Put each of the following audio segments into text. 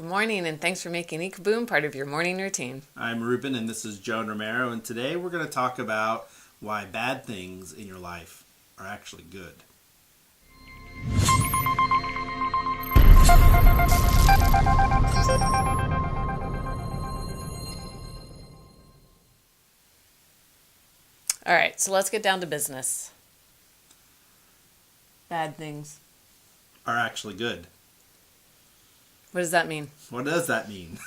Good morning, and thanks for making ekaboom part of your morning routine. I'm Ruben, and this is Joan Romero, and today we're going to talk about why bad things in your life are actually good. All right, so let's get down to business. Bad things. Are actually good. What does that mean? What does that mean?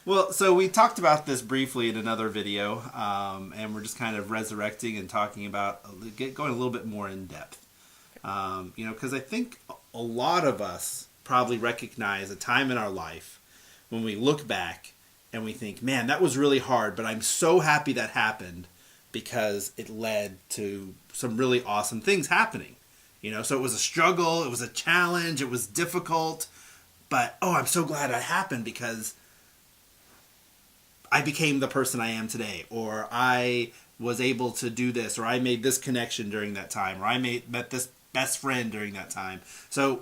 Well, so we talked about this briefly in another video, and we're just kind of resurrecting and talking about, going a little bit more in depth. Because I think a lot of us probably recognize a time in our life when we look back and we think, man, that was really hard, but I'm so happy that happened because it led to some really awesome things happening. So it was a struggle, it was a challenge, it was difficult, but I'm so glad it happened because I became the person I am today, or I was able to do this, or I made this connection during that time, or I met this best friend during that time. So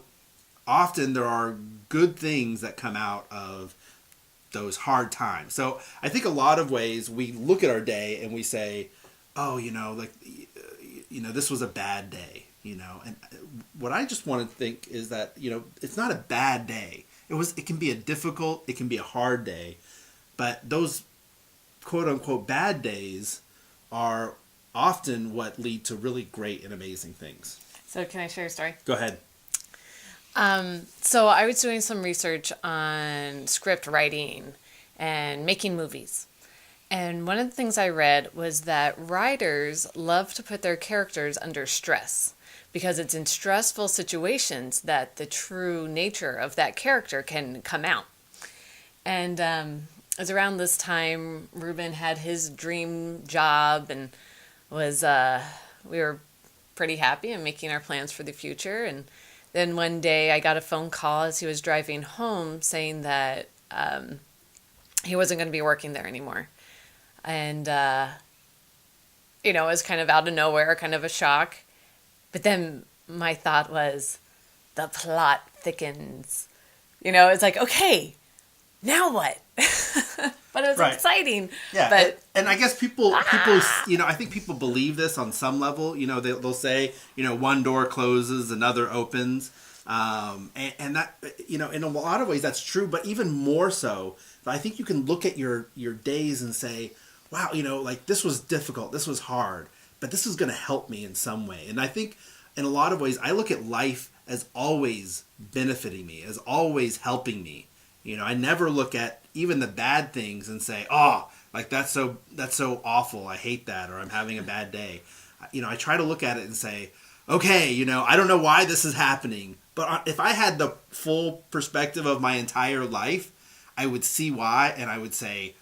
often there are good things that come out of those hard times. So I think a lot of ways we look at our day and we say, this was a bad day. And what I just want to think is that, it's not a bad day. It can be a difficult, it can be a hard day, but those quote unquote bad days are often what lead to really great and amazing things. So can I share a story? Go ahead. So I was doing some research on script writing and making movies. And one of the things I read was that writers love to put their characters under stress, because it's in stressful situations that the true nature of that character can come out. And it was around this time Ruben had his dream job and we were pretty happy and making our plans for the future. And then one day I got a phone call as he was driving home saying that he wasn't going to be working there anymore. And, it was kind of out of nowhere, kind of a shock. But then my thought was, the plot thickens. It's like, okay, now what? But it was exciting. Yeah, but and I guess people, I think people believe this on some level. They'll say, one door closes, another opens, and that, in a lot of ways that's true. But even more so, I think you can look at your days and say, wow, this was difficult, this was hard, but this is going to help me in some way. And I think in a lot of ways, I look at life as always benefiting me, as always helping me. I never look at even the bad things and say, that's so awful, I hate that, or I'm having a bad day. I try to look at it and say, okay, I don't know why this is happening, but if I had the full perspective of my entire life, I would see why, and I would say,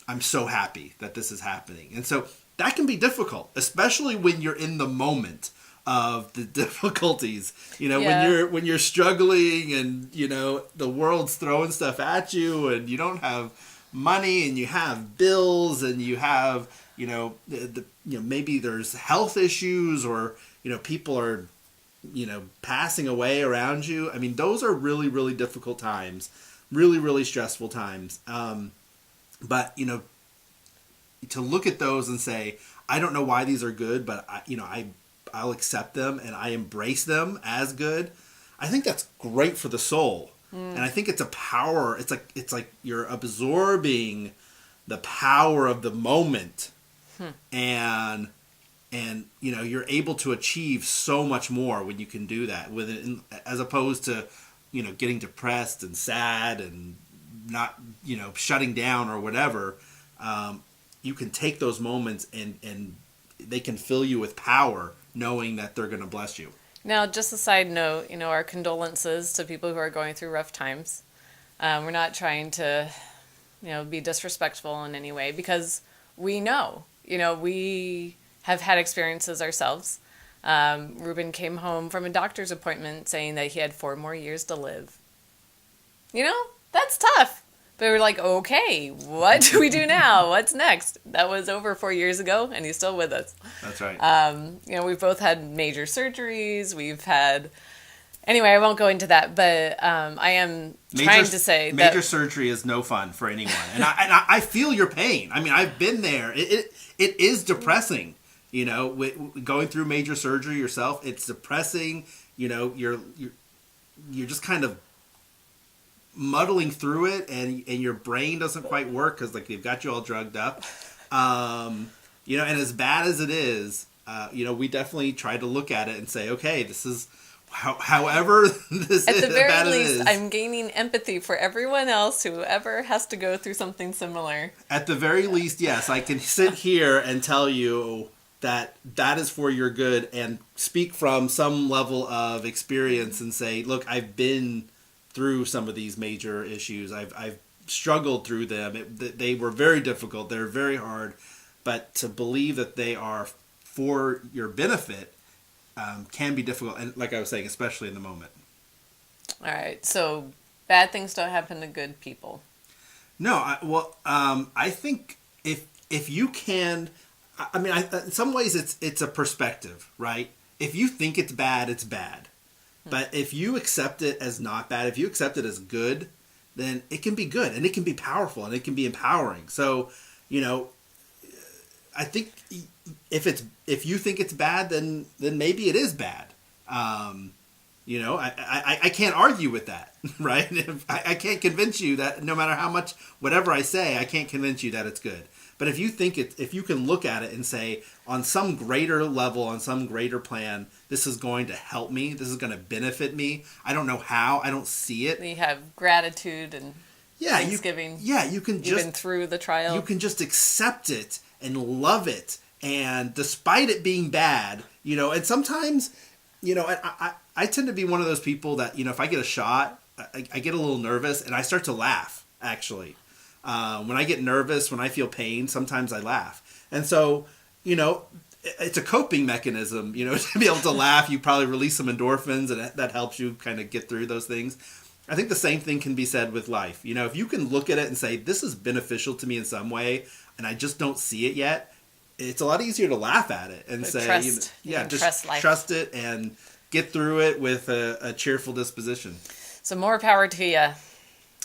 I'm so happy that this is happening. And so that can be difficult, especially when you're in the moment of the difficulties. When you're struggling and the world's throwing stuff at you and you don't have money and you have bills and you have maybe there's health issues or people are passing away around you. I mean, those are really, really difficult times, really, really stressful times. But, to look at those and say, I don't know why these are good, but I'll accept them and I embrace them as good. I think that's great for the soul. And I think it's a power. It's like you're absorbing the power of the moment. And you're able to achieve so much more when you can do that with it, as opposed to, getting depressed and sad and not, shutting down or whatever. You can take those moments and they can fill you with power, knowing that they're going to bless you. Now, just a side note, our condolences to people who are going through rough times. We're not trying to, be disrespectful in any way, because we know, we have had experiences ourselves. Ruben came home from a doctor's appointment saying that he had 4 more years to live. That's tough. But we're like, okay, what do we do now? What's next? That was over 4 years ago, and he's still with us. That's right. We've both had major surgeries. We've had Anyway, I won't go into that, but I am trying to say major that surgery is no fun for anyone, and I feel your pain. I mean, I've been there. It is depressing, going through major surgery yourself. It's depressing. You're just kind of muddling through it, and your brain doesn't quite work because like they've got you all drugged up. And as bad as it is, we definitely try to look at it and say, okay, this is. However, this at is the very bad least, it is. I'm gaining empathy for everyone else who ever has to go through something similar. At the very least, yes, I can sit here and tell you that is for your good and speak from some level of experience and say, look, I've been through some of these major issues. I've struggled through them. They were very difficult. They're very hard. But to believe that they are for your benefit can be difficult, and like I was saying, especially in the moment. All right, so bad things don't happen to good people. No, I think if you can, I mean, in some ways it's a perspective, right? If you think it's bad, it's bad. But if you accept it as not bad, if you accept it as good, then it can be good, and it can be powerful, and it can be empowering. So, I think if you think it's bad, then maybe it is bad. I can't argue with that, right? I can't convince you that no matter how much whatever I say, I can't convince you that it's good. But if you can look at it and say, on some greater level, on some greater plan, this is going to help me. This is going to benefit me. I don't know how. I don't see it. You have gratitude and thanksgiving. You can just even through the trial. You can just accept it and love it, and despite it being bad, and sometimes, I tend to be one of those people that, if I get a shot, I get a little nervous and I start to laugh, actually. When I get nervous, when I feel pain, sometimes I laugh. And so, it's a coping mechanism, to be able to laugh. You probably release some endorphins, and that helps you kind of get through those things. I think the same thing can be said with life. If you can look at it and say, this is beneficial to me in some way, and I just don't see it yet, it's a lot easier to laugh at it and say, trust it and get through it with a cheerful disposition. So more power to you.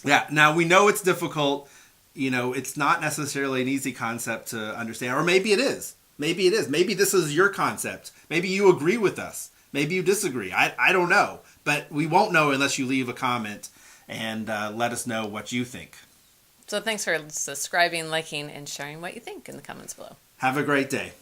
Yeah. Now, we know it's difficult. It's not necessarily an easy concept to understand, or maybe it is. Maybe it is. Maybe this is your concept. Maybe you agree with us. Maybe you disagree. I don't know. But we won't know unless you leave a comment and let us know what you think. So thanks for subscribing, liking, and sharing what you think in the comments below. Have a great day.